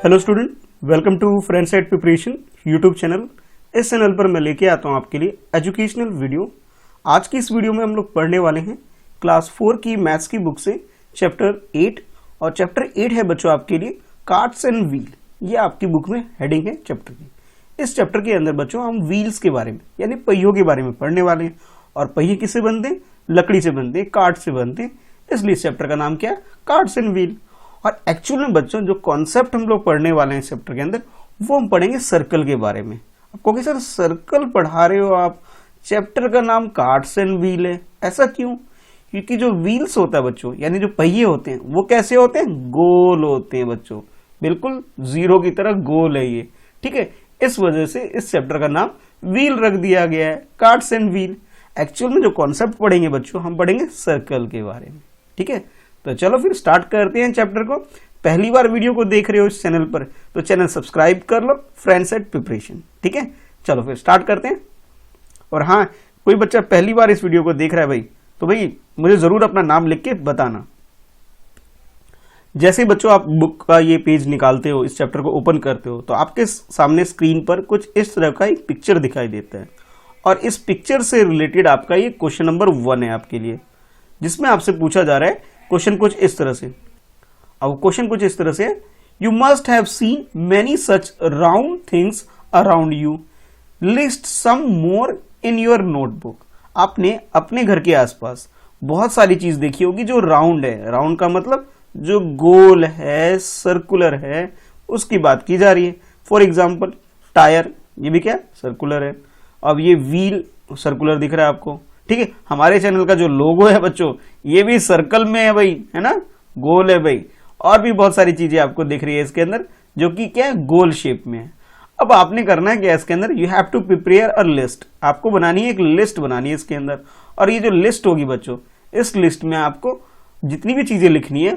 Hello student, welcome to friends at preparation YouTube channel. इस channel पर मैं लेके आता हूं आपके लिए एजुकेशनल वीडियो। आज की इस वीडियो में हम लोग पढ़ने वाले हैं क्लास 4 की मैथ्स की बुक से चैप्टर 8। और चैप्टर 8 है बच्चों आपके लिए कार्ट्स एंड व्हील। ये आपकी बुक में हेडिंग है चैप्टर की। इस चैप्टर के अंदर बच्चों हम व्हील्स के बारे में यानी पहियों के बारे में पढ़ने वाले हैं। और पहिए किससे बनते हैं? लकड़ी से बनते हैं, कार्ट से बनते हैं। इसलिए इस चैप्टर का नाम क्या है? Carts and wheel. और एक्चुअल में बच्चों जो कॉन्सेप्ट हम लोग पढ़ने वाले हैं इस चैप्टर के अंदर, वो हम पढ़ेंगे सर्कल के बारे में। आपको कि सर सर्कल पढ़ा रहे हो आप, चैप्टर का नाम कार्ट्स एंड व्हील है, ऐसा क्यों? क्योंकि जो व्हील्स होता है बच्चों यानी जो पहिए होते हैं वो कैसे होते हैं? गोल होते हैं बच्चों, बिल्कुल जीरो की तरह गोल है ये। ठीक है, इस वजह से इस चैप्टर का नाम व्हील रख दिया गया है, कार्ट्स एंड व्हील। एक्चुअल में जो कॉन्सेप्ट पढ़ेंगे बच्चों, हम पढ़ेंगे सर्कल के बारे में। ठीक है, तो चलो फिर स्टार्ट करते हैं चैप्टर को। पहली बार वीडियो को देख रहे हो इस चैनल पर तो चैनल सब्सक्राइब कर लो, फ्रेंड्स एट प्रिपरेशन। ठीक है, चलो फिर स्टार्ट करते हैं। और हाँ, कोई बच्चा पहली बार इस वीडियो को देख रहा है भाई, तो भाई मुझे जरूर अपना नाम लिख के बताना। जैसे बच्चों आप बुक का ये पेज निकालते हो, इस चैप्टर को ओपन करते हो, तो आपके सामने स्क्रीन पर कुछ इस तरह का एक पिक्चर दिखाई देता है। और इस पिक्चर से रिलेटेड आपका ये क्वेश्चन नंबर 1 है आपके लिए, जिसमें आपसे पूछा जा रहा है क्वेश्चन कुछ इस तरह से। अब क्वेश्चन कुछ इस तरह से, you must have seen many such round things around you, list some more in your notebook. आपने अपने घर के आसपास बहुत सारी चीज देखी होगी जो राउंड है। राउंड का मतलब जो गोल है, सर्कुलर है, उसकी बात की जा रही है। फॉर एग्जाम्पल टायर, ये भी क्या सर्कुलर है। अब ये व्हील सर्कुलर दिख रहा है आपको। ठीक है, हमारे चैनल का जो लोगो है बच्चों, ये भी सर्कल में है भाई, है ना, गोल है भाई। और भी बहुत सारी चीजें आपको दिख रही है इसके अंदर जो कि क्या है, गोल शेप में है। अब आपने करना है क्या इसके अंदर? You have to prepare a list. आपको बनानी है एक लिस्ट बनानी है इसके अंदर। और ये जो लिस्ट होगी बच्चों, इस लिस्ट में आपको जितनी भी चीजें लिखनी है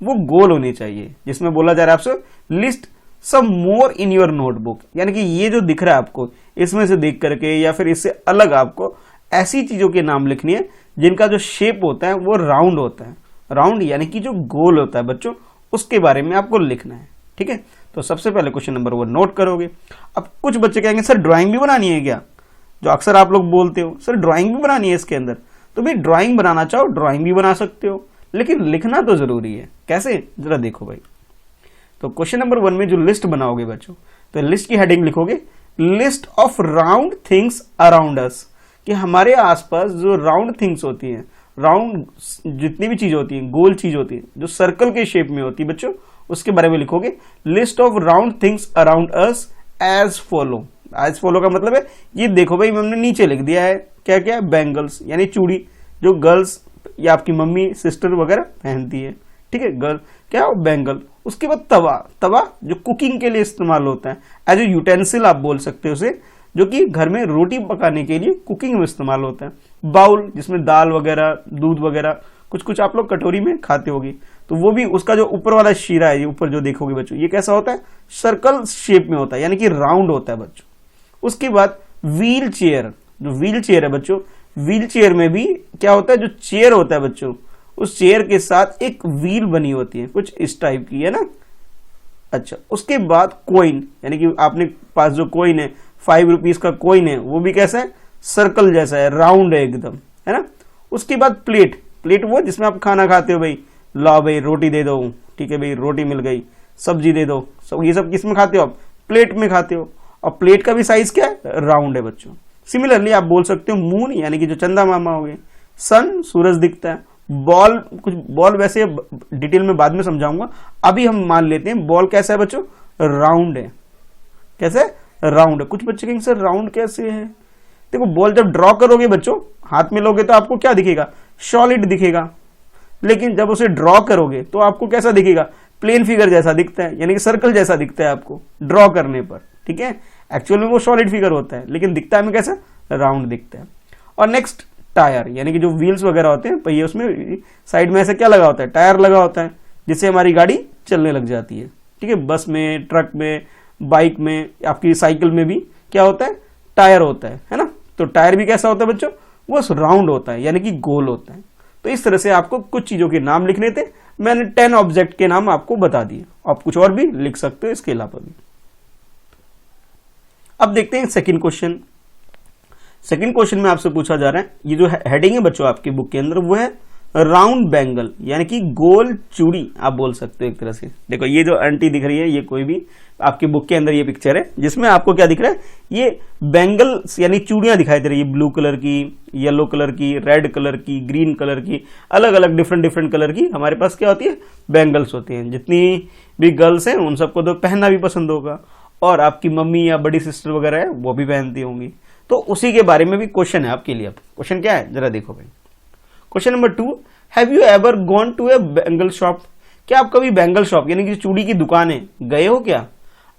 वो गोल होनी चाहिए। जिसमें बोला जा रहा है आपसे list some more in your notebook, यानी कि ये जो दिख रहा है आपको, इसमें से देख करके या फिर इससे अलग आपको ऐसी चीजों के नाम लिखनी है जिनका जो शेप होता है वो राउंड होता है। राउंड यानी कि जो गोल होता है बच्चों, उसके बारे में आपको लिखना है। ठीक है, तो सबसे पहले क्वेश्चन नंबर 1 नोट करोगे। अब कुछ बच्चे कहेंगे सर ड्राइंग भी बनानी है क्या? जो अक्सर आप लोग बोलते हो सर ड्राइंग भी बनानी है इसके अंदर। तो भाई ड्राइंग बनाना चाहो ड्राइंग भी बना सकते हो, लेकिन लिखना तो जरूरी है। कैसे, जरा देखो भाई। तो क्वेश्चन नंबर 1 में जो लिस्ट बनाओगे बच्चों, तो लिस्ट की हेडिंग लिखोगे list of round things around अस, कि हमारे आसपास जो राउंड थिंग्स होती हैं, राउंड जितनी भी चीज होती है, गोल चीज होती है जो सर्कल के शेप में होती है बच्चों, उसके बारे में लिखोगे list of round things around us as follow. As follow का मतलब है ये देखो भाई, हमने नीचे लिख दिया है क्या क्या, बैंगल्स यानी चूड़ी, जो गर्ल्स या आपकी मम्मी सिस्टर वगैरह पहनती है। ठीक है, गर्ल क्या हो, बैंगल। उसके बाद तवा, तवा जो कुकिंग के लिए इस्तेमाल होता है, एज ए यूटेंसिल आप बोल सकते हो उसे, जो कि घर में रोटी पकाने के लिए कुकिंग में इस्तेमाल होता है। बाउल जिसमें दाल वगैरह, दूध वगैरह कुछ कुछ आप लोग कटोरी में खाते होगी, तो वो भी उसका जो ऊपर वाला शीरा है, ये ऊपर जो देखोगे बच्चों, ये कैसा होता है, सर्कल शेप में होता है, यानी कि राउंड होता है बच्चों। उसके बाद व्हील चेयर, जो व्हील चेयर है बच्चों, व्हील चेयर में भी क्या होता है, जो चेयर होता है बच्चों, उस चेयर के साथ एक व्हील बनी होती है कुछ इस टाइप की, है ना। अच्छा, उसके बाद कॉइन, यानी कि आपने पास जो कॉइन है, 5 रुपीज का कॉइन है, वो भी कैसा है, सर्कल जैसा है, राउंड है एकदम, है ना। उसके बाद प्लेट, प्लेट वो जिसमें आप खाना खाते हो भाई, लाओ भाई रोटी दे दो, ठीक है भाई रोटी मिल गई, सब्जी दे दो, सब ये सब किस में खाते हो आप? प्लेट में खाते हो। और प्लेट का भी साइज क्या है, राउंड है बच्चों। सिमिलरली आप बोल सकते हो मून, यानी कि जो चंदा मामा हो गए, सन सूरज दिखता है, बॉल, कुछ बॉल वैसे डिटेल में बाद में समझाऊंगा, अभी हम मान लेते हैं बॉल कैसा है बच्चों, राउंड है। कैसे, राउंड है। कुछ बच्चे कहेंगे सर राउंड कैसे है? देखो बॉल जब ड्रॉ करोगे बच्चों, हाथ में लोगे तो आपको क्या दिखेगा, सॉलिड दिखेगा। लेकिन जब उसे ड्रॉ करोगे तो आपको कैसा दिखेगा, प्लेन फिगर जैसा दिखता है, यानी कि सर्कल जैसा दिखता है आपको ड्रॉ करने पर। ठीक है, एक्चुअल में वो सॉलिड फिगर होता है, लेकिन दिखता है हमें कैसा, राउंड दिखता है। और नेक्स्ट टायर, यानी कि जो व्हील्स वगैरह होते हैं पहिए, उसमें साइड में ऐसा क्या लगा होता है, टायर लगा होता है, जिससे हमारी गाड़ी चलने लग जाती है। ठीक है, बस में, ट्रक में, बाइक में, आपकी साइकिल में भी क्या होता है, टायर होता है ना। तो टायर भी कैसा होता है बच्चों, वो राउंड होता है, यानी कि गोल होता है। तो इस तरह से आपको कुछ चीजों के नाम लिखने थे। मैंने 10 ऑब्जेक्ट के नाम आपको बता दिए। आप कुछ और भी लिख सकते हो इसके अलावा भी। अब देखते हैं सेकंड क्वेश्चन। सेकंड क्वेश्चन में आपसे पूछा जा रहा है, ये जो हेडिंग है बच्चों आपकी बुक के अंदर वो है राउंड बैंगल, यानी कि गोल चूड़ी आप बोल सकते हो एक तरह से। देखो ये जो आंटी दिख रही है, ये कोई भी आपकी बुक के अंदर ये पिक्चर है जिसमें आपको क्या दिख रहा है, ये बैंगल्स यानी चूड़ियां दिखाई दे रही है, ब्लू कलर की, येलो कलर की, रेड कलर की, ग्रीन कलर की, अलग अलग डिफरेंट कलर की हमारे पास क्या होती है, बैंगल्स होती हैं। जितनी भी गर्ल्स हैं उन सबको तो पहनना भी पसंद होगा, और आपकी मम्मी या बड़ी सिस्टर वगैरह है वो भी पहनती होंगी। तो उसी के बारे में भी क्वेश्चन है आपके लिए। अब क्वेश्चन क्या है जरा देखो भाई। Question number 2, have you ever gone to a bangle shop? क्या आप कभी बैंगल शॉप यानी कि चूड़ी की दुकान है गए हो क्या?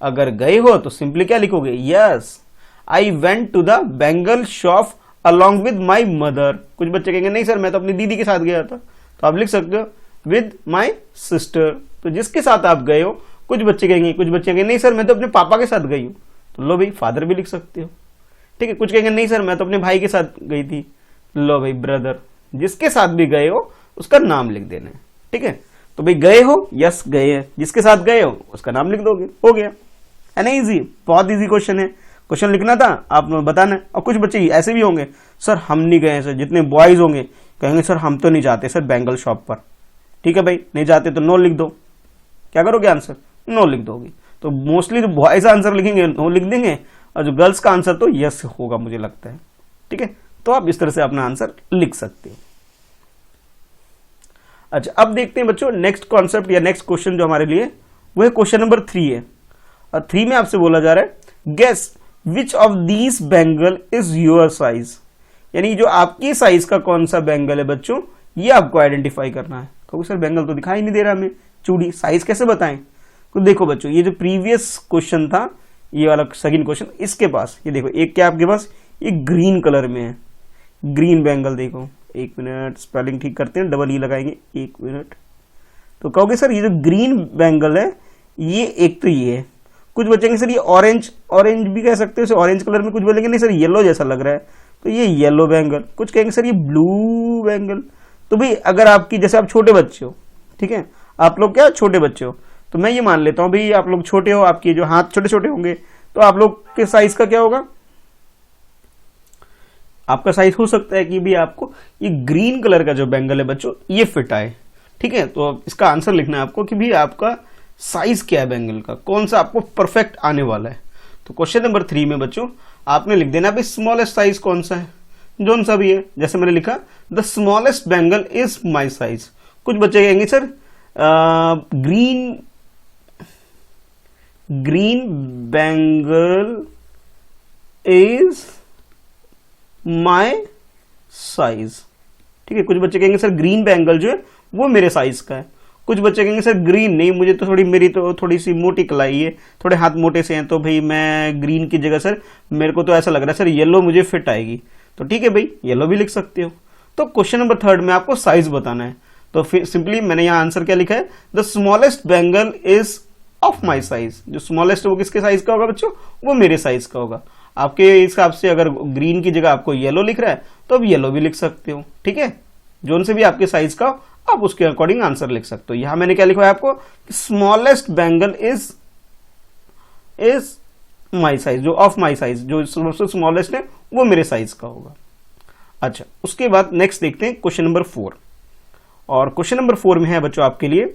अगर गए हो तो सिंपली क्या लिखोगे, yes I went to the bangle shop along with my mother. कुछ बच्चे कहेंगे नहीं सर मैं तो अपनी दीदी के साथ गया था, तो आप लिख सकते हो विद माई सिस्टर। तो जिसके साथ आप गए हो, कुछ बच्चे कहेंगे नहीं सर मैं तो अपने पापा के साथ गई हूं, तो लो भाई फादर भी लिख सकते हो। ठीक है, कुछ कहेंगे नहीं सर मैं तो अपने भाई के साथ गई थी, लो भाई ब्रदर। जिसके साथ भी गए हो उसका नाम लिख देना है। ठीक है, तो भाई गए हो, यस गए हैं, जिसके साथ गए हो उसका नाम लिख दोगे, हो गया है ना। इजी, बहुत इजी क्वेश्चन है। क्वेश्चन लिखना था, आप बताना है। और कुछ बच्चे ऐसे भी होंगे सर हम नहीं गए सर, जितने बॉयज होंगे कहेंगे सर हम तो नहीं जाते सर बैंगल शॉप पर। ठीक है भाई, नहीं जाते तो नो लिख दो। क्या करोगे आंसर, नो लिख दोगे। तो मोस्टली तो बॉयज आंसर लिखेंगे नो लिख देंगे, और जो गर्ल्स का आंसर तो यस होगा मुझे लगता है। ठीक है, तो आप इस तरह से अपना आंसर लिख सकते हो। अच्छा, अब देखते हैं बच्चों नेक्स्ट कॉन्सेप्ट या नेक्स्ट क्वेश्चन जो हमारे लिए वो है क्वेश्चन नंबर 3 है। और 3 में आपसे बोला जा रहा है guess which of these bangle is your size, यानी जो आपकी साइज का कौन सा बैंगल है बच्चों, ये आपको आइडेंटिफाई करना है। क्योंकि सर बैंगल तो दिखाई नहीं दे रहा हमें, चूड़ी साइज कैसे बताएं। तो देखो बच्चों, ये जो प्रीवियस क्वेश्चन था, ये वाला सेकंड क्वेश्चन, इसके पास ये देखो एक क्या आपके पास ये ग्रीन कलर में है, ग्रीन बैंगल। देखो एक मिनट, स्पेलिंग ठीक करते हैं, डबल ई लगाएंगे, एक मिनट। तो कहोगे सर ये जो ग्रीन बैंगल है ये एक तो ये है, कुछ बचेंगे सर ये ऑरेंज भी कह सकते हो, ऑरेंज कलर में। कुछ बोलेंगे नहीं सर येलो जैसा लग रहा है, तो ये येलो बैंगल। कुछ कहेंगे सर ये ब्लू बैंगल। तो भाई अगर आपकी जैसे आप छोटे बच्चे हो, ठीक है, आप लोग क्या छोटे बच्चे हो, तो मैं ये मान लेता हूं भाई आप लोग छोटे हो, आपके जो हाथ छोटे छोटे होंगे, तो आप लोग के साइज का क्या होगा, आपका साइज हो सकता है कि भी आपको ये ग्रीन कलर का जो बैंगल है बच्चों ये फिट आए। ठीक है, तो इसका आंसर लिखना है आपको कि भी आपका साइज क्या है बैंगल का, कौन सा आपको परफेक्ट आने वाला है। तो क्वेश्चन नंबर 3 में बच्चों आपने लिख देना भाई स्मॉलेस्ट साइज कौन सा है, जोन सा भी है। जैसे मैंने लिखा the smallest bangle is my size. कुछ बच्चे कहेंगे sir green bangle is my size. ठीक है, कुछ बच्चे कहेंगे सर ग्रीन बैंगल जो है वो मेरे साइज का है। कुछ बच्चे कहेंगे सर ग्रीन नहीं, मुझे तो मेरी तो थोड़ी सी मोटी कलाई है, थोड़े हाथ मोटे से हैं, तो भाई मैं ग्रीन की जगह सर मेरे को तो ऐसा लग रहा है सर येलो मुझे फिट आएगी। तो ठीक है भाई येलो भी लिख सकते हो। तो क्वेश्चन नंबर 3 में आपको साइज बताना है, तो फिर सिंपली मैंने यहाँ आंसर क्या लिखा है, the smallest bangle is of my size. जो स्मॉलेस्ट वो किसके साइज का होगा बच्चों, वो मेरे साइज का होगा। आपके हिसाब से अगर ग्रीन की जगह आपको येलो लिख रहा है तो अब येलो भी लिख सकते हो। ठीक है, जोन से भी आपके साइज का आप उसके अकॉर्डिंग आंसर लिख सकते हो। यहां मैंने क्या लिखा है आपको, smallest bangle is my size, जो ऑफ माई साइज, जो सबसे स्मॉलेस्ट है वो मेरे साइज का होगा। अच्छा, उसके बाद नेक्स्ट देखते हैं क्वेश्चन नंबर 4। और क्वेश्चन नंबर 4 में है बच्चों आपके लिए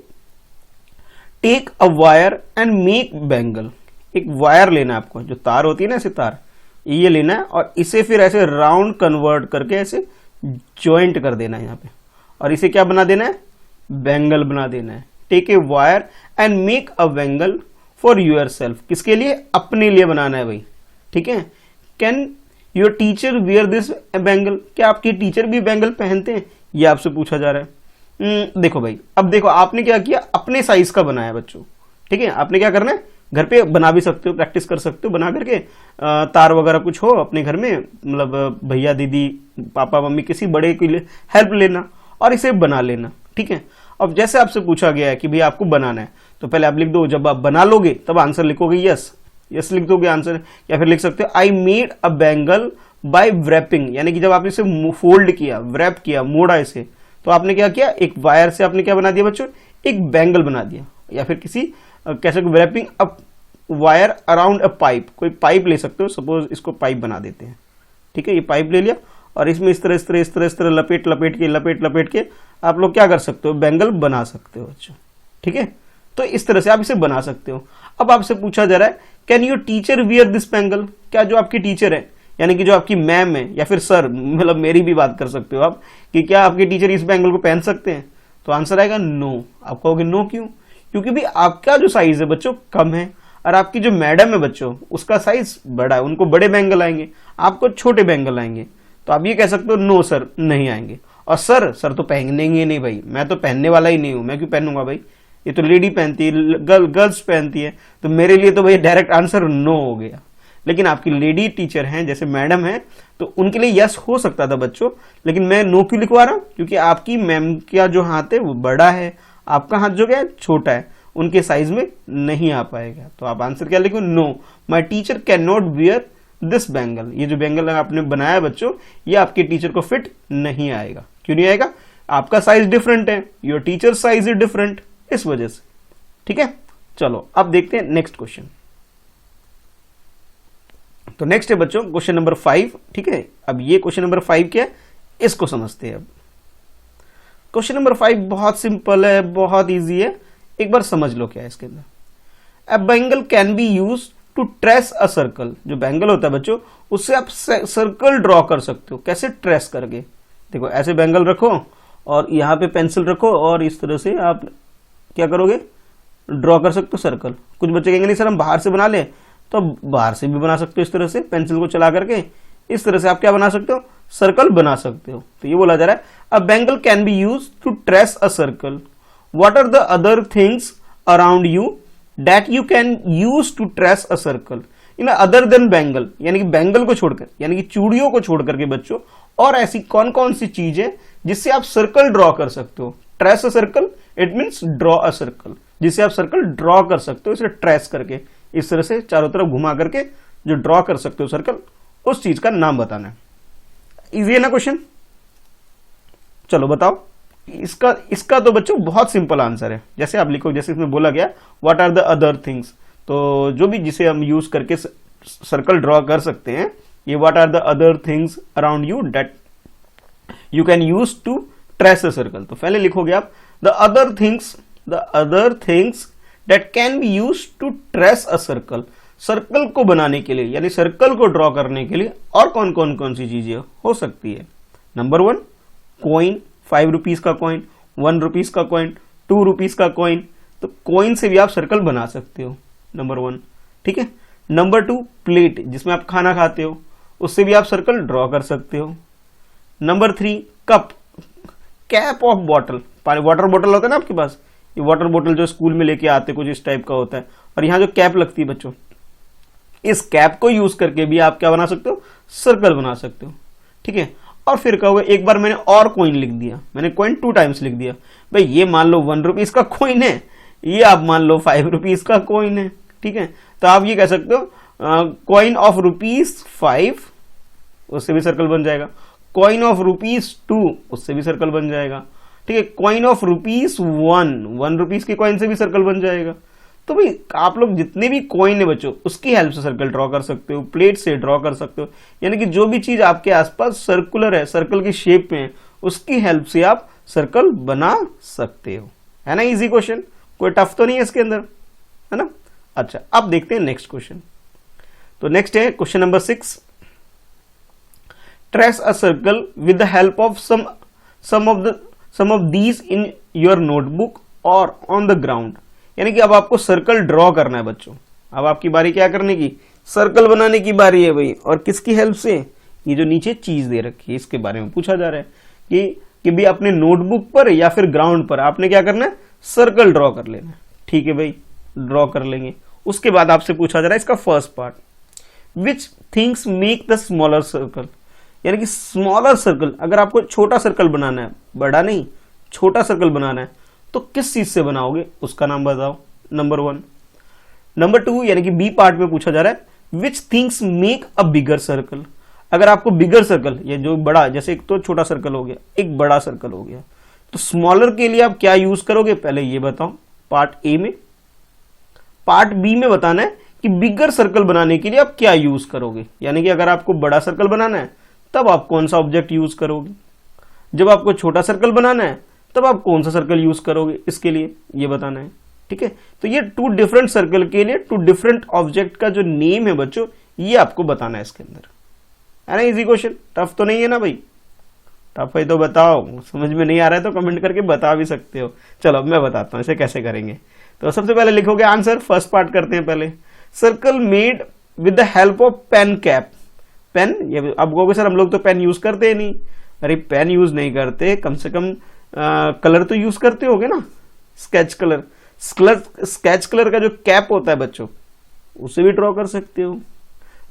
take a wire and make bangle. एक वायर लेना है आपको, जो तार होती है ना ऐसे तार, ये लेना है और इसे फिर ऐसे राउंड कन्वर्ट करके ऐसे ज्वाइंट कर देना है यहाँ पे, और इसे क्या बना देना है, बैंगल बना देना है। Take a wire and make a bangle for yourself. किसके लिए, अपने लिए बनाना है भाई। ठीक है, can your teacher wear this bangle. क्या आपके टीचर भी बैंगल पहनते हैं, ये आपसे पूछा जा रहा है। देखो भाई, अब देखो आपने क्या किया, अपने साइज का बनाया बच्चों। ठीक है, आपने क्या करना है, घर पे बना भी सकते हो, प्रैक्टिस कर सकते हो बना करके, तार वगैरह कुछ हो अपने घर में, मतलब भैया दीदी पापा मम्मी किसी बड़े की हेल्प लेना और इसे बना लेना। ठीक है, अब जैसे आपसे पूछा गया है कि भाई आपको बनाना है, तो पहले आप लिख दो, जब आप बना लोगे तब आंसर लिखोगे यस, यस लिख दोगे आंसर। या फिर लिख सकते हो I made a bangle by wrapping, यानी कि जब आपने इसे फोल्ड किया, व्रैप किया, मोड़ा इसे, तो आपने क्या किया, एक वायर से आपने क्या बना दिया बच्चों, एक बैंगल बना दिया। या फिर किसी कह सकते wrapping a wire around a pipe, कोई पाइप ले सकते हो, सपोज इसको पाइप बना देते हैं, ठीक है, ये पाइप ले लिया और इसमें इस तरह लपेट के आप लोग क्या कर सकते हो, बैंगल बना सकते हो बच्चों, ठीक है। तो इस तरह से आप इसे बना सकते हो। अब आपसे पूछा जा रहा है can your teacher wear this bangle, क्या जो आपकी टीचर है यानी कि जो आपकी मैम है या फिर सर, मतलब मेरी भी बात कर सकते हो आप, कि क्या आपके टीचर इस बैंगल को पहन सकते हैं, तो आंसर आएगा नो। आप कहोगे नो क्यों, क्योंकि भी आपका जो साइज है बच्चों कम है और आपकी जो मैडम है बच्चों उसका साइज बड़ा है, उनको बड़े बैंगल आएंगे, आपको छोटे बैंगल आएंगे, तो आप ये कह सकते हो नो सर नहीं आएंगे। और सर तो पहनेंगे नहीं भाई, मैं तो पहनने वाला ही नहीं हूं, मैं क्यों पहनूंगा भाई, ये तो लेडी पहनती है, गर्ल्स पहनती है, तो मेरे लिए तो भाई डायरेक्ट आंसर नो हो गया। लेकिन आपकी लेडी टीचर हैं जैसे मैडम है तो उनके लिए यस हो सकता था बच्चों, लेकिन मैं नो क्यों लिखवा रहा हूं, क्योंकि आपकी मैम का जो हाथ है वो बड़ा है, आपका हाथ जो क्या है छोटा है, उनके साइज में नहीं आ पाएगा। तो आप आंसर क्या लिखो, know my teacher can not wear this bangle, ये जो बैंगल आपने बनाया बच्चों ये आपके टीचर को फिट नहीं आएगा। क्यों नहीं आएगा, आपका साइज डिफरेंट है, your teacher size is different, इस वजह से, ठीक है। चलो अब देखते हैं नेक्स्ट क्वेश्चन। तो नेक्स्ट है बच्चों क्वेश्चन नंबर 5, ठीक है। अब ये क्वेश्चन नंबर 5 क्या है इसको समझते हैं। अब क्वेश्चन नंबर 5 बहुत सिंपल है, बहुत इजी है, एक बार समझ लो क्या है इसके अंदर। A bangle can be use to trace a circle, जो बैंगल होता है बच्चों उससे आप सर्कल ड्रॉ कर सकते हो। कैसे ट्रेस करके, देखो ऐसे बैंगल रखो और यहाँ पे पेंसिल रखो और इस तरह से आप क्या करोगे, ड्रॉ कर सकते हो सर्कल। कुछ बच्चे कहेंगे नहीं सर हम बाहर से बना ले, तो बाहर से भी बना सकते हो, इस तरह से पेंसिल को चला करके इस तरह से आप क्या बना सकते हो, सर्कल बना सकते हो। तो ये बोला जा रहा है a bangle can be use to trace a circle, what are the other things around you that you can use to trace a circle in other than bangle, यानी कि बैंगल को छोड़कर, यानी कि चूड़ियों को छोड़ करके बच्चों और ऐसी कौन कौन सी चीज है जिससे आप सर्कल ड्रॉ कर सकते हो। Trace a circle it means draw a circle, जिससे आप सर्कल ड्रॉ कर सकते हो, इसे ट्रेस करके इस तरह से चारों तरफ घुमा करके जो ड्रॉ कर सकते हो सर्कल, उस चीज का नाम बताना है। इजी है ना क्वेश्चन, चलो बताओ। इसका तो बच्चों बहुत सिंपल आंसर है, जैसे आप लिखो, जैसे इसमें बोला गया what are the other things, तो जो भी जिसे हम यूज करके सर्कल ड्रॉ कर सकते हैं, ये what are the other things around you that you can use to trace a circle. तो पहले लिखोगे आप the other things that can be use to trace a circle, circle को बनाने के लिए यानी सर्कल को ड्रॉ करने के लिए और कौन सी चीजें हो सकती है। नंबर 1 कॉइन, 5 रुपीज का कॉइन, 1 रुपीज का कॉइन, 2 रुपीज का कॉइन, तो कॉइन से भी आप सर्कल बना सकते हो, नंबर 1, ठीक है। नंबर 2 प्लेट, जिसमें आप खाना खाते हो, उससे भी आप सर्कल ड्रॉ कर सकते हो। Number 3 cup, cap of bottle, water bottle होता है ना आपके पास, ये वाटर बॉटल जो स्कूल में लेके आते कुछ इस टाइप का होता है, और यहाँ जो कैप लगती है बच्चों, इस कैप को यूज करके भी आप क्या बना सकते हो, सर्कल बना सकते हो, ठीक है। और फिर कहोगे एक बार मैंने और कॉइन लिख दिया, मैंने कॉइन 2 टाइम्स लिख दिया, भाई ये मान लो 1 रुपीज का कॉइन है, ये आप मान लो 5 रुपीज का कॉइन है, ठीक है। तो आप ये कह सकते हो कॉइन ऑफ ₹5, उससे भी सर्कल बन जाएगा। कॉइन ऑफ ₹2, उससे भी सर्कल बन जाएगा, ठीक है। कॉइन ऑफ ₹1 रुपीज के कॉइन से भी सर्कल बन जाएगा। तो भाई आप लोग जितने भी कॉइन है बच्चों उसकी हेल्प से सर्कल ड्रॉ कर सकते हो, प्लेट से ड्रॉ कर सकते हो, यानी कि जो भी चीज आपके आसपास सर्कुलर है, सर्कल की शेप में है, उसकी हेल्प से आप सर्कल बना सकते हो, है ना। इजी क्वेश्चन, कोई टफ तो नहीं है इसके अंदर, है ना। अच्छा अब देखते हैं नेक्स्ट क्वेश्चन। तो नेक्स्ट है question number 6, trace a circle with the help of some of these in your notebook और ऑन द ग्राउंड, यानी कि अब आपको सर्कल ड्रॉ करना है बच्चों। अब आपकी बारी क्या करने की, सर्कल बनाने की बारी है भाई। और किसकी हेल्प से, ये जो नीचे चीज दे रखी है इसके बारे में पूछा जा रहा है कि भी अपने नोटबुक पर या फिर ग्राउंड पर आपने क्या करना है, सर्कल ड्रॉ कर लेना है, ठीक है भाई, ड्रॉ कर लेंगे। उसके बाद आपसे पूछा जा रहा है इसका first part, which things make the smaller circle, यानी कि स्मॉलर सर्कल, अगर आपको छोटा सर्कल बनाना है, बड़ा नहीं छोटा सर्कल बनाना है, तो किस चीज से बनाओगे, उसका नाम बताओ, नंबर 1। नंबर 2 यानी कि बी पार्ट में पूछा जा रहा है which things make a bigger circle, अगर आपको बिगर सर्कल, ये जो बड़ा, जैसे एक तो छोटा सर्कल हो गया, एक बड़ा सर्कल हो गया, तो स्मॉलर के लिए आप क्या यूज करोगे, पहले ये बताओ पार्ट ए में। पार्ट बी में बताना है कि बिगर सर्कल बनाने के लिए आप क्या यूज करोगे, यानी कि अगर आपको बड़ा सर्कल बनाना है तब आप कौन सा ऑब्जेक्ट यूज करोगे, जब आपको छोटा सर्कल बनाना है तब आप कौन सा सर्कल यूज करोगे, इसके लिए ये बताना है। ठीक है, तो ये 2 डिफरेंट सर्कल के लिए 2 डिफरेंट ऑब्जेक्ट का जो नेम है बच्चों, ये आपको बताना है इसके अंदर, है ना। इजी क्वेश्चन, टफ तो नहीं है ना भाई? टफ है तो बताओ, समझ में नहीं आ रहा है तो कमेंट करके बता भी सकते हो। चलो मैं बताता हूँ इसे कैसे करेंगे। तो सबसे पहले लिखोगे आंसर, फर्स्ट पार्ट करते हैं पहले। Circle made with the help of pen cap. Pen, ये अब कहोगे सर हम लोग तो पेन यूज करते नहीं। अरे पेन यूज नहीं करते, कम से कम कलर तो यूज करते होगे ना, स्केच कलर। स्केच कलर का जो कैप होता है बच्चों, उसे भी ड्रॉ कर सकते हो।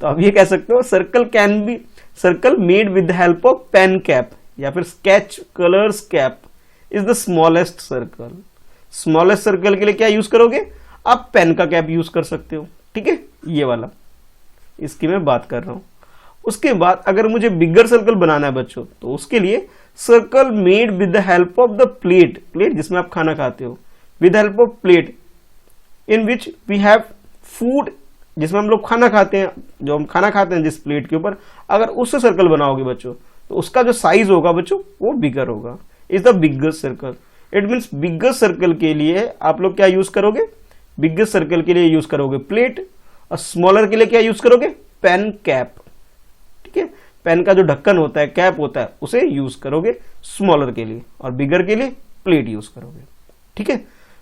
तो अब ये कह सकते हो circle made with the help of pen cap या फिर sketch colours cap is the smallest circle. Smallest circle के लिए क्या यूज करोगे आप? पेन का कैप यूज कर सकते हो। ठीक है, ये वाला, इसकी मैं बात कर रहा हूं। उसके बाद अगर मुझे बिगर सर्कल बनाना है बच्चों, तो उसके लिए circle made with the help of the plate जिसमें आप खाना खाते हो, with help of plate in which we have food, जिसमें हम लोग खाना खाते हैं, जो हम खाना खाते हैं जिस प्लेट के ऊपर, अगर उससे सर्कल बनाओगे बच्चों तो उसका जो साइज होगा बच्चों वो बिगर होगा, is the bigger circle. It means bigger circle के लिए आप लोग क्या यूज करोगे? बिगर सर्कल के लिए यूज करोगे प्लेट, और स्मॉलर के लिए क्या यूज करोगे? Pen cap. ठीक है, पेन का जो ढक्कन होता है, कैप होता है, उसे यूज करोगे स्मॉलर के लिए, और बिगर के लिए प्लेट यूज करोगे। ठीक है,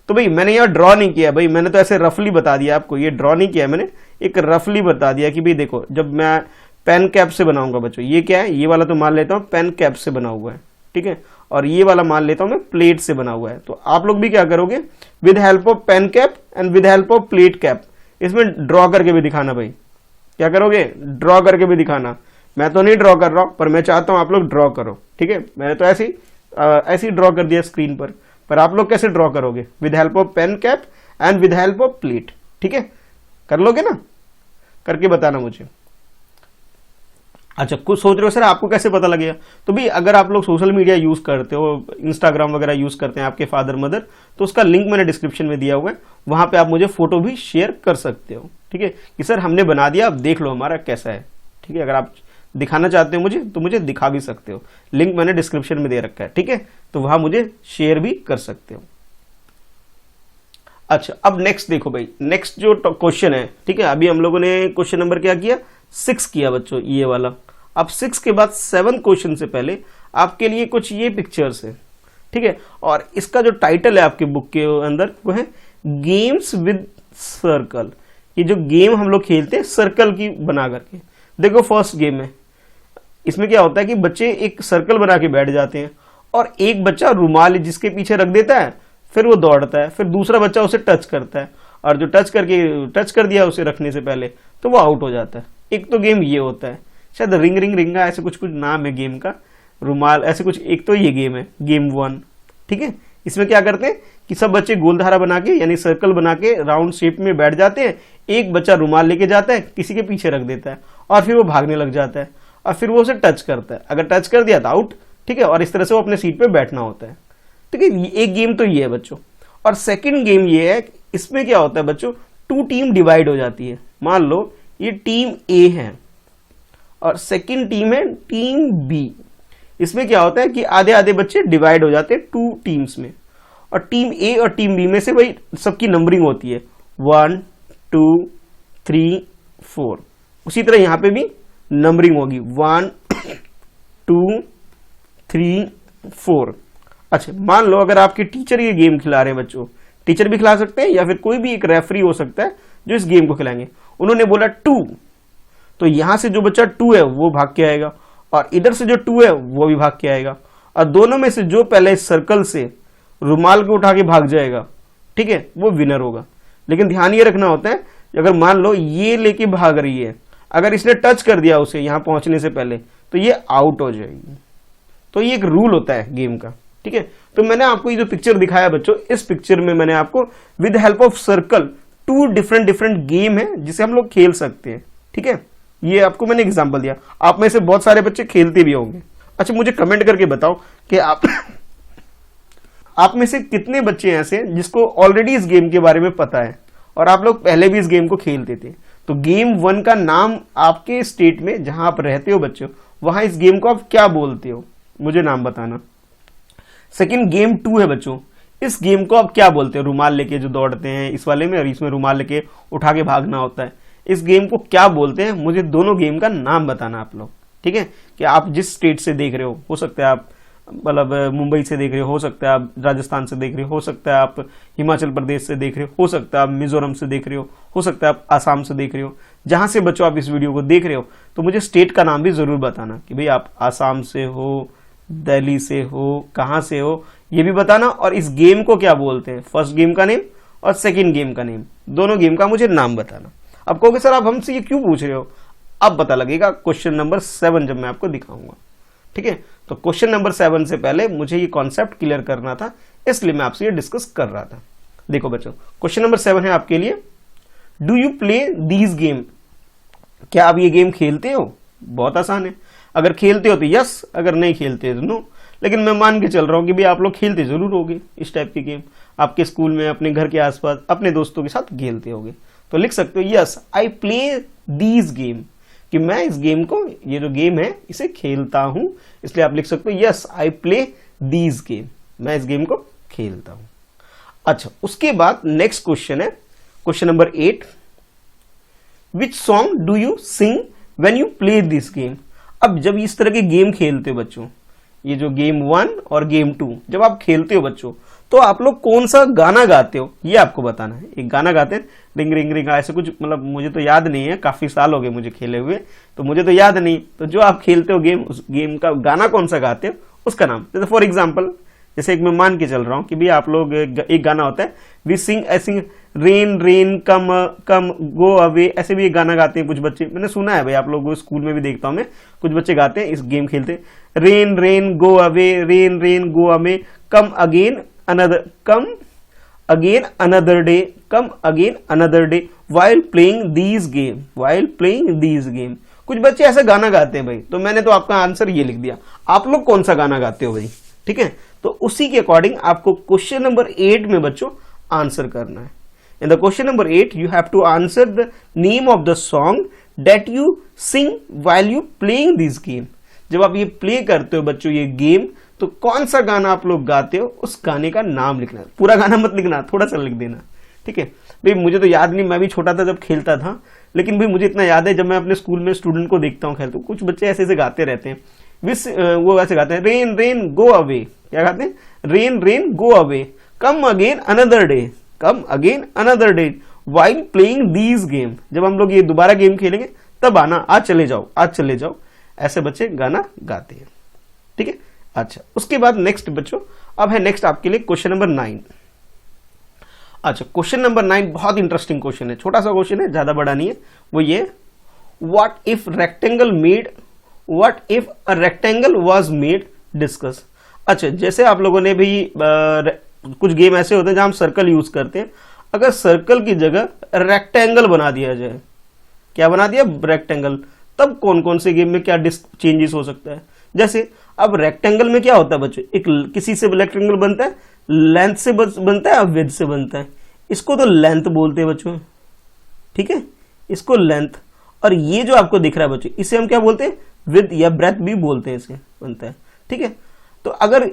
तो भाई मैंने यहाँ ड्रॉ नहीं किया भाई, मैंने तो ऐसे रफली बता दिया आपको, ये ड्रॉ नहीं किया मैंने, एक रफली बता दिया कि भाई देखो जब मैं पेन कैप से बनाऊंगा बच्चों, ये क्या है, ये वाला तो मान लेता हूं पेन कैप से बना हुआ है। ठीक है, और ये वाला मान लेता हूं मैं प्लेट से बना हुआ है। तो आप लोग भी क्या करोगे? With help of pen cap and with help of plate cap, इसमें ड्रॉ करके भी दिखाना भाई। क्या करोगे? ड्रॉ करके भी दिखाना। मैं तो नहीं ड्रॉ कर रहा हूं, पर मैं चाहता हूं आप लोग ड्रॉ करो। ठीक है, मैंने तो ऐसे ही ड्रॉ कर दिया स्क्रीन पर आप लोग कैसे ड्रॉ करोगे? With help of pen cap and with help of plate. ठीक है, कर लोगे ना? करके बताना मुझे। अच्छा, कुछ सोच रहे हो सर आपको कैसे पता लगेगा? तो भी अगर आप लोग सोशल मीडिया यूज करते हो, इंस्टाग्राम वगैरह यूज करते हैं आपके फादर मदर, तो उसका लिंक मैंने डिस्क्रिप्शन में दिया हुआ है, वहां पे आप मुझे फोटो भी शेयर कर सकते हो। ठीक है, कि सर हमने बना दिया, आप देख लो हमारा कैसा है। ठीक है, अगर आप दिखाना चाहते हो मुझे तो मुझे दिखा भी सकते हो, लिंक मैंने डिस्क्रिप्शन में दे रखा है। ठीक है, तो वहां मुझे शेयर भी कर सकते हो। अच्छा, अब नेक्स्ट देखो भाई, नेक्स्ट जो क्वेश्चन है, ठीक है, अभी हम लोगों ने क्वेश्चन नंबर क्या किया? 6 किया बच्चों, ये वाला। अब 6 के बाद 7 क्वेश्चन से पहले आपके लिए कुछ ये पिक्चर्स है। ठीक है, और इसका जो टाइटल है आपके बुक के अंदर वो है गेम्स विद सर्कल। ये जो गेम हम लोग खेलते हैं सर्कल की बना करके। देखो फर्स्ट गेम है, इसमें क्या होता है कि बच्चे एक सर्कल बना के बैठ जाते हैं और एक बच्चा रुमाल जिसके पीछे रख देता है, फिर वो दौड़ता है, फिर दूसरा बच्चा उसे टच करता है, और जो टच कर दिया उसे रखने से पहले तो वो आउट हो जाता है। एक तो गेम ये होता है, शायद रिंगा ऐसे कुछ नाम है गेम का, रुमाल ऐसे कुछ, एक तो ये गेम है गेम 1। ठीक है, इसमें क्या करते हैं कि सब बच्चे गोलधारा बना के यानी सर्कल बना के राउंड शेप में बैठ जाते हैं, एक बच्चा रुमाल लेके जाता है, किसी के पीछे रख देता है, और फिर वो भागने लग जाता है, और फिर वो उसे टच करता है, अगर टच कर दिया तो आउट। ठीक है, और इस तरह से वो अपने सीट पे बैठना होता है। ठीक है, एक गेम तो ये है बच्चों। और सेकंड गेम ये है, इसमें क्या होता है बच्चों, 2 टीम डिवाइड हो जाती है। मान लो ये टीम ए है और सेकंड टीम है टीम बी। इसमें क्या होता है कि आधे आधे बच्चे डिवाइड हो जाते हैं 2 टीम्स में, और टीम ए और टीम बी में से भाई सबकी नंबरिंग होती है 1 2 3 4। उसी तरह यहां पे भी नंबरिंग होगी 1 2 3 4। अच्छा, मान लो अगर आपके टीचर ये गेम खिला रहे हैं बच्चों, टीचर भी खिला सकते हैं या फिर कोई भी एक रेफरी हो सकता है जो इस गेम को खिलाएंगे, उन्होंने बोला 2, तो यहां से जो बच्चा 2 है वो भाग के आएगा, और इधर से जो 2 है वो भी भाग के आएगा, और दोनों में से जो पहले सर्कल से रुमाल को उठा के भाग जाएगा, ठीक है, वो विनर होगा। लेकिन ध्यान ये रखना होता है, अगर मान लो ये लेके भाग रही है, अगर इसने टच कर दिया उसे यहां पहुंचने से पहले, तो ये आउट हो जाएगी। तो ये एक रूल होता है गेम का। ठीक है, तो मैंने आपको ये जो पिक्चर दिखाया बच्चों, इस पिक्चर में मैंने आपको with help of circle 2 different game है जिसे हम लोग खेल सकते हैं। ठीक है, ये आपको मैंने एग्जांपल दिया, आप में से बहुत सारे बच्चे खेलते भी होंगे। अच्छा, मुझे कमेंट करके बताओ कि आप में से कितने बच्चे ऐसे हैं जिसको ऑलरेडी इस गेम के बारे में पता है, और आप लोग पहले भी इस गेम को खेलते थे, तो गेम 1 का नाम आपके स्टेट में जहां आप रहते हो बच्चों, वहां इस गेम को आप क्या बोलते हो, मुझे नाम बताना। सेकंड गेम 2 है बच्चों, इस गेम को आप क्या बोलते हो, रुमाल लेके जो दौड़ते हैं इस वाले में, और इसमें रुमाल लेके उठा के भागना होता है, इस गेम को क्या बोलते हैं, मुझे दोनों गेम का नाम बताना आप लोग, ठीक है। कि आप जिस स्टेट से देख रहे हो सकता है आप मतलब मुंबई से देख रहे हो सकता है आप राजस्थान से देख रहे हो सकता है आप हिमाचल प्रदेश से देख रहे हो सकता है आप मिजोरम से देख रहे हो सकता है आप आसाम से देख रहे हो, जहां से बच्चों आप इस वीडियो को देख रहे हो, तो मुझे स्टेट का नाम भी जरूर बताना कि भाई आप आसाम से हो, दिल्ली से हो, कहां से हो, ये भी बताना, और इस गेम को क्या बोलते हैं, फर्स्ट गेम का नेम और सेकंड गेम का नेम, दोनों गेम का मुझे नाम बताना। अब कहोगे सर आप हमसे ये क्यों पूछ रहे हो, अब पता लगेगा क्वेश्चन नंबर 7 जब मैं आपको दिखाऊंगा, ठीक है। तो क्वेश्चन नंबर 7 से पहले मुझे ये कॉन्सेप्ट क्लियर करना था, इसलिए मैं आपसे ये डिस्कस कर रहा था। देखो बच्चों, क्वेश्चन नंबर 7 है आपके लिए, do you play these game, क्या आप ये गेम खेलते हो? बहुत आसान है, अगर खेलते हो तो यस, अगर नहीं खेलते हो तो नो। लेकिन मैं मान के चल रहा हूं कि भाई आप लोग खेलते जरूर होगे इस टाइप की गेम, आपके स्कूल में, अपने घर के आसपास, अपने दोस्तों के साथ खेलते होगे, तो लिख सकते हो yes I play these game, कि मैं इस गेम को, ये जो गेम है इसे खेलता हूं, इसलिए आप लिख सकते हो yes I play these game, मैं इस गेम को खेलता हूं। अच्छा, उसके बाद नेक्स्ट क्वेश्चन है question number 8, which song do you sing when you play this game. अब जब इस तरह के गेम खेलते हो बच्चों, ये जो गेम 1 और गेम 2 जब आप खेलते हो बच्चों, तो आप लोग कौन सा गाना गाते हो ये आपको बताना है। एक गाना गाते हैं, रिंग रिंग रिंग ऐसे कुछ, मतलब मुझे तो याद नहीं है, काफी साल हो गए मुझे खेले हुए, तो मुझे तो याद नहीं। तो जो आप खेलते हो गेम, उस गेम का गाना कौन सा गाते हो उसका नाम, जैसे फॉर एग्जाम्पल, जैसे एक मैं मान के चल रहा हूं कि भाई आप लोग, एक गाना होता है we sing I sing rain rain come come go away, ऐसे भी एक गाना गाते हैं कुछ बच्चे, मैंने सुना है भाई, आप लोग स्कूल में भी देखता हूं मैं, कुछ बच्चे गाते हैं, इस गेम खेलते हैं, rain rain go away, rain rain go away, come again another, come again another day, come again another day, while playing these game, while playing these game. कुछ बच्चे ऐसा गाना गाते हैं भाई, तो मैंने तो आपका आंसर ये लिख दिया। आप लोग कौन सा गाना गाते हो भाई, ठीक है। तो उसी के अकॉर्डिंग आपको क्वेश्चन नंबर 8 में बच्चों आंसर करना है। In the question number 8 you have to answer the name of the song that you sing while you playing this game. जब आप ये प्ले करते हो बच्चों ये गेम, तो कौन सा गाना आप लोग गाते हो उस गाने का नाम लिखना है, पूरा गाना मत लिखना, थोड़ा सा लिख देना, ठीक है भाई। मुझे तो याद नहीं, मैं भी छोटा था जब खेलता था, लेकिन भाई मुझे इतना याद है, जब मैं अपने स्कूल में स्टूडेंट को देखता हूँ खेलते, कुछ बच्चे ऐसे ऐसे गाते रहते हैं, वो ऐसे गाते हैं, रेन रेन गो अवे, क्या गाते हैं, rain rain go away, come again another day, come again another day, while playing these game. जब हम लोग ये दोबारा गेम खेलेंगे तब आना, आज चले जाओ, आज चले जाओ, ऐसे बच्चे गाना गाते हैं, ठीक है। अच्छा, उसके बाद नेक्स्ट बच्चों, अब है नेक्स्ट आपके लिए क्वेश्चन नंबर 9। अच्छा, क्वेश्चन नंबर 9 बहुत इंटरेस्टिंग क्वेश्चन है, छोटा सा क्वेश्चन है, ज्यादा बड़ा नहीं है। वो ये, what if rectangle made, what if a rectangle was made, discuss. अच्छा, जैसे आप लोगों ने भी कुछ गेम ऐसे होते हैं जहां हम सर्कल यूज करते हैं, अगर सर्कल की जगह रेक्टेंगल बना दिया जाए, क्या बना दिया, रेक्टेंगल, तब कौन कौन से गेम में क्या चेंजेस हो सकता है। जैसे अब रेक्टेंगल में क्या होता है बच्चों, एक किसी से रेक्टेंगल बनता है, लेंथ से बनता है, विड्थ से बनता है, इसको तो लेंथ बोलते हैं बच्चों, ठीक है, इसको लेंथ। और ये जो आपको दिख रहा है बच्चों, इसे हम क्या बोलते हैं, विड्थ या ब्रेथ भी बोलते हैं, इसे बनता है, ठीक है। तो अगर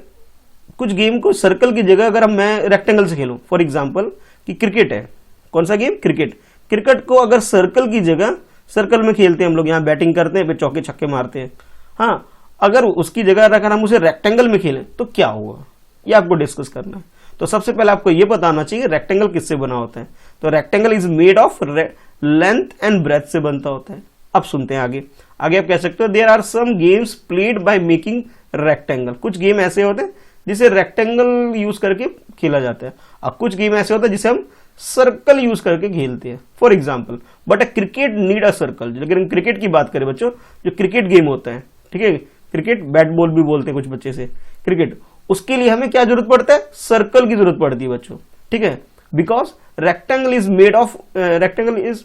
कुछ गेम को सर्कल की जगह अगर मैं रेक्टेंगल से खेलूं, फॉर एग्जांपल कि क्रिकेट है, कौन सा गेम, क्रिकेट, क्रिकेट को अगर सर्कल की जगह, सर्कल में खेलते हैं हम लोग, यहाँ बैटिंग करते हैं, फिर चौके छक्के मारते हैं, हाँ, अगर उसकी जगह अगर हम उसे रेक्टेंगल में खेलें तो क्या होगा, ये आपको डिस्कस करना है। तो सबसे पहले आपको ये बताना चाहिए रेक्टेंगल किससे बना होता है। तो rectangle is made of length and breadth से बनता होता है। अब सुनते हैं आगे, आगे आप कह सकते हो, there are some games played by making rectangle, कुछ गेम ऐसे होते हैं जिसे रेक्टेंगल यूज करके खेला जाता है, और कुछ गेम ऐसे होते हैं जिसे हम सर्कल यूज करके खेलते हैं, for example, but a cricket need a circle. अगर हम क्रिकेट की बात करें बच्चों, जो क्रिकेट गेम होता है, ठीक है, क्रिकेट बैट बॉल भी बोलते हैं कुछ बच्चे से, क्रिकेट, उसके लिए हमें क्या जरूरत पड़ता है, सर्कल की जरूरत पड़ती है बच्चों, ठीक है, because rectangle is made of, rectangle is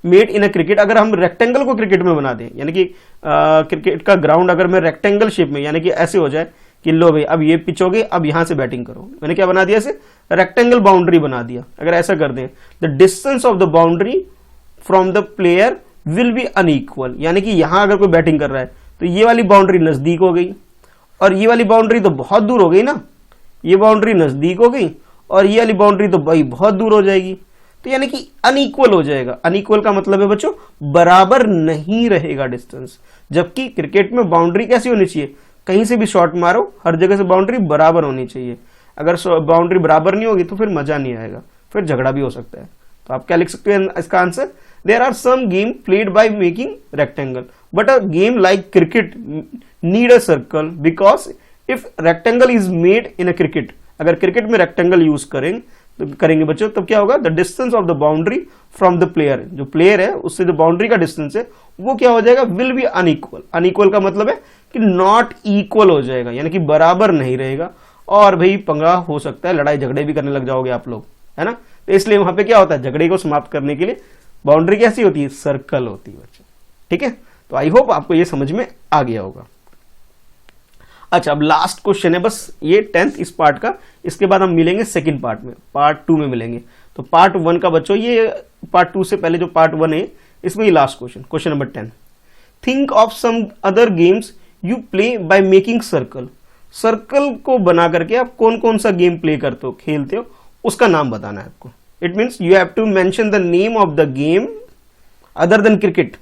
made in a cricket. अगर हम रेक्टेंगल को क्रिकेट में बना दें, यानी कि क्रिकेट का ग्राउंड अगर मैं रेक्टेंगल शेप में, यानी कि ऐसे हो जाए कि लो भाई अब ये पिच हो गई, अब यहां से बैटिंग करो। मैंने क्या बना दिया, इसे रेक्टेंगल बाउंड्री बना दिया। अगर ऐसा कर दें, the distance of the boundary from the player will be unequal, यानी कि यहां अगर कोई बैटिंग कर रहा है तो ये वाली बाउंड्री नजदीक हो गई और ये वाली बाउंड्री तो बहुत दूर हो गई ना, ये बाउंड्री नजदीक हो गई और ये वाली बाउंड्री तो भाई बहुत दूर हो जाएगी, तो यानी कि अनइक्वल हो जाएगा। अनइक्वल का मतलब है बच्चों बराबर नहीं रहेगा डिस्टेंस, जबकि क्रिकेट में बाउंड्री कैसी होनी चाहिए, कहीं से भी शॉट मारो हर जगह से बाउंड्री बराबर होनी चाहिए। अगर बाउंड्री बराबर नहीं होगी तो फिर मजा नहीं आएगा, फिर झगड़ा भी हो सकता है। तो आप क्या लिख सकते हैं इसका answer, there are some game played by making rectangle but a game like cricket need a circle because if rectangle is made in a cricket, अगर क्रिकेट में रेक्टेंगल यूज करेंगे बच्चों तब क्या होगा, the distance of the boundary from the player, जो player है उससे जो बाउंड्री का डिस्टेंस है वो क्या हो जाएगा, विल बी अनइक्वल। अनइक्वल का मतलब है कि नॉट इक्वल हो जाएगा, यानी कि बराबर नहीं रहेगा और भाई पंगा हो सकता है, लड़ाई झगड़े भी करने लग जाओगे आप लोग, है ना। तो इसलिए वहां पे क्या होता है, झगड़े को समाप्त करने के लिए बाउंड्री कैसी होती है, सर्कल होती है बच्चों, ठीक है। तो आई होप आपको ये समझ में आ गया होगा। अच्छा, अब लास्ट क्वेश्चन है बस ये 10th इस पार्ट का, इसके बाद हम मिलेंगे सेकंड पार्ट में, पार्ट 2 में मिलेंगे। तो पार्ट 1 का बच्चों ये पार्ट 2 से पहले जो पार्ट 1 है इसमें ये last question, question number 10, think of some other games you play by making circle. Circle को बना करके आप कौन कौन सा गेम प्ले करते हो, खेलते हो, उसका नाम बताना है आपको। It means you have to mention the name of the game other than cricket,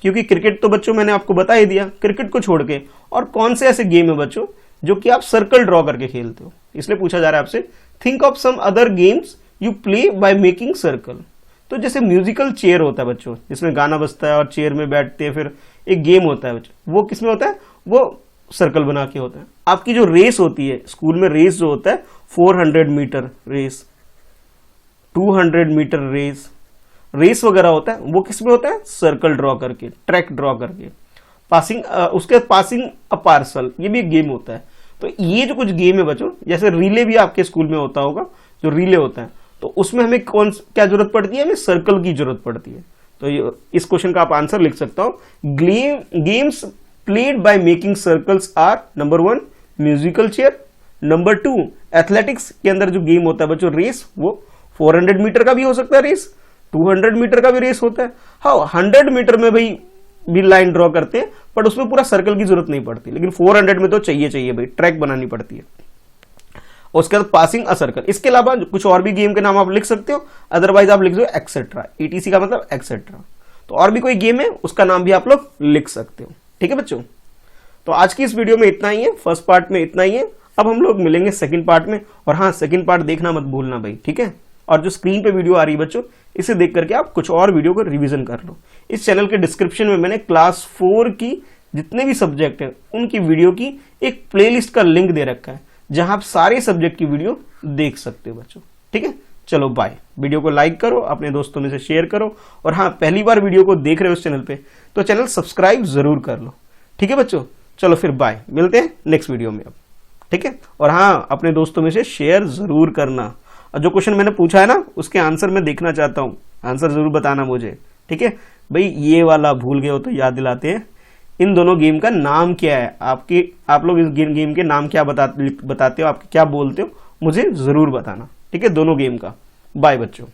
क्योंकि क्रिकेट तो बच्चों मैंने आपको बता ही दिया, क्रिकेट को छोड़ के और कौन से ऐसे गेम है बच्चों जो कि आप सर्कल ड्रॉ करके खेलते हो, इसलिए पूछा जा रहा है आपसे think of some other games you play by making circle. तो जैसे म्यूजिकल चेयर होता है बच्चों, जिसमें गाना बजता है और चेयर में बैठते हैं, फिर एक गेम होता है बच्चों, वो किसमें होता है, वो सर्कल बना के होता है। आपकी जो रेस होती है स्कूल में, रेस जो होता है 400 मीटर रेस, 200 मीटर रेस वगैरह होता है, वो किसमें होता है, सर्कल ड्रॉ करके, ट्रैक ड्रॉ करके। पासिंग उसके बाद पासिंग अ पार्सल, ये भी एक गेम होता है। तो ये जो कुछ गेम है बच्चों, जैसे रिले भी आपके स्कूल में होता होगा, जो रिले होता है, तो उसमें हमें क्या जरूरत पड़ती है, हमें सर्कल की जरूरत पड़ती है। तो इस क्वेश्चन का आप आंसर लिख सकता हो, games played by making circles are number 1 musical chair, number 2 athletics के अंदर जो गेम होता है बच्चों रेस, वो 400 मीटर का भी हो सकता है रेस, 200 मीटर का भी रेस होता है। हाँ 100 मीटर में भाई भी लाइन ड्रॉ करते हैं, पर उसमें पूरा सर्कल की जरूरत नहीं पड़ती, लेकिन 400 में तो चाहिए भाई, ट्रैक बनानी पड़ती है। उसके बाद पासिंग अ सर्कल, इसके अलावा कुछ और भी गेम के नाम आप लिख सकते हो, अदरवाइज आप लिख दो एक्सेट्रा, ETC का मतलब एक्सेट्रा। तो और भी कोई गेम है उसका नाम भी आप लोग लिख सकते हो, ठीक है बच्चों। तो आज की इस वीडियो में इतना ही है, फर्स्ट पार्ट में इतना ही है। अब हम लोग मिलेंगे सेकंड पार्ट में, और हाँ सेकंड पार्ट देखना मत भूलना भाई, ठीक है। और जो स्क्रीन पे वीडियो आ रही है बच्चों, इसे देख करके आप कुछ और वीडियो को रिवीजन कर लो। इस चैनल के डिस्क्रिप्शन में मैंने क्लास 4 की जितने भी सब्जेक्ट है उनकी वीडियो की एक प्लेलिस्ट का लिंक दे रखा है, जहां आप सारे सब्जेक्ट की वीडियो देख सकते हो बच्चों, ठीक है। चलो बाय, वीडियो को लाइक करो, अपने दोस्तों में से शेयर करो, और हाँ पहली बार वीडियो को देख रहे हो इस चैनल पे तो चैनल सब्सक्राइब जरूर कर लो, ठीक है बच्चों। चलो फिर बाय, मिलते हैं नेक्स्ट वीडियो में अब, ठीक है। और हाँ अपने दोस्तों में से शेयर जरूर करना, और जो क्वेश्चन मैंने पूछा है ना उसके आंसर मैं देखना चाहता हूँ, आंसर जरूर बताना मुझे, ठीक है भाई। ये वाला भूल गए हो तो याद दिलाते हैं, इन दोनों गेम का नाम क्या है, आप लोग इस गेम के नाम क्या बताते हो, आप क्या बोलते हो, मुझे जरूर बताना, ठीक है, दोनों गेम का। बाय बच्चों।